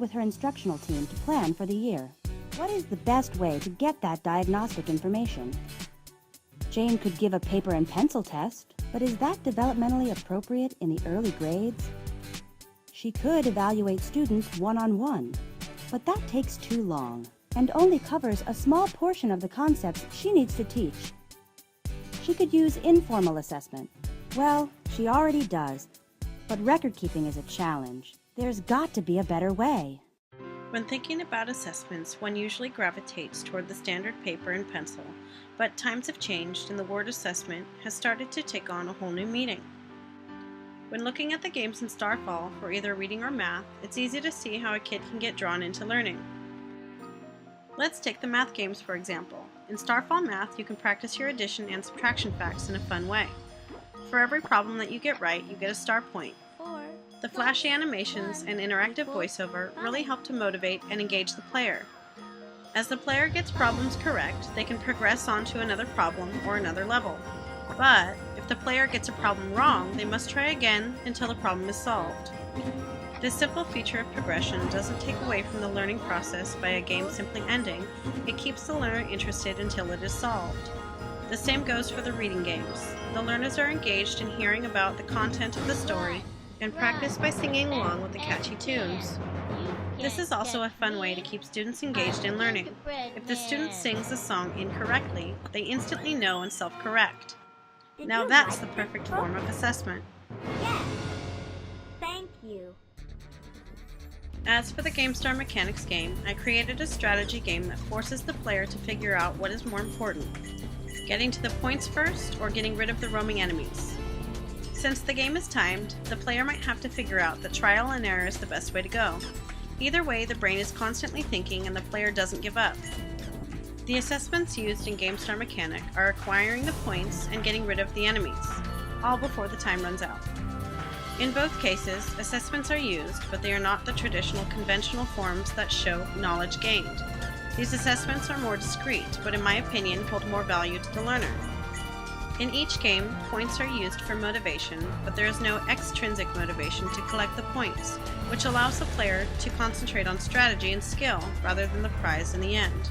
with her instructional team to plan for the year. What is the best way to get that diagnostic information? Jane could give a paper and pencil test, but is that developmentally appropriate in the early grades? She could evaluate students one-on-one, but that takes too long and only covers a small portion of the concepts she needs to teach. She could use informal assessment. Well, she already does, but record-keeping is a challenge. There's got to be a better way. When thinking about assessments, one usually gravitates toward the standard paper and pencil, but times have changed and the word assessment has started to take on a whole new meaning. When looking at the games in Starfall for either reading or math, it's easy to see how a kid can get drawn into learning. Let's take the math games for example. In Starfall Math, you can practice your addition and subtraction facts in a fun way. For every problem that you get right, you get a star point. The flashy animations and interactive voiceover really help to motivate and engage the player. As the player gets problems correct, they can progress on to another problem or another level. But if the player gets a problem wrong, they must try again until the problem is solved. This simple feature of progression doesn't take away from the learning process by a game simply ending. It keeps the learner interested until it is solved. The same goes for the reading games. The learners are engaged in hearing about the content of the story and practice by singing along with the catchy tunes. This is also a fun way to keep students engaged in learning. If the student sings a song incorrectly, they instantly know and self-correct. Now that's the perfect form of assessment. Yes. Thank you. As for the GameStar Mechanics game, I created a strategy game that forces the player to figure out what is more important, getting to the points first or getting rid of the roaming enemies. Since the game is timed, the player might have to figure out that trial and error is the best way to go. Either way, the brain is constantly thinking and the player doesn't give up. The assessments used in GameStar Mechanic are acquiring the points and getting rid of the enemies, all before the time runs out. In both cases, assessments are used, but they are not the traditional conventional forms that show knowledge gained. These assessments are more discreet, but in my opinion hold more value to the learner. In each game, points are used for motivation, but there is no extrinsic motivation to collect the points, which allows the player to concentrate on strategy and skill rather than the prize in the end.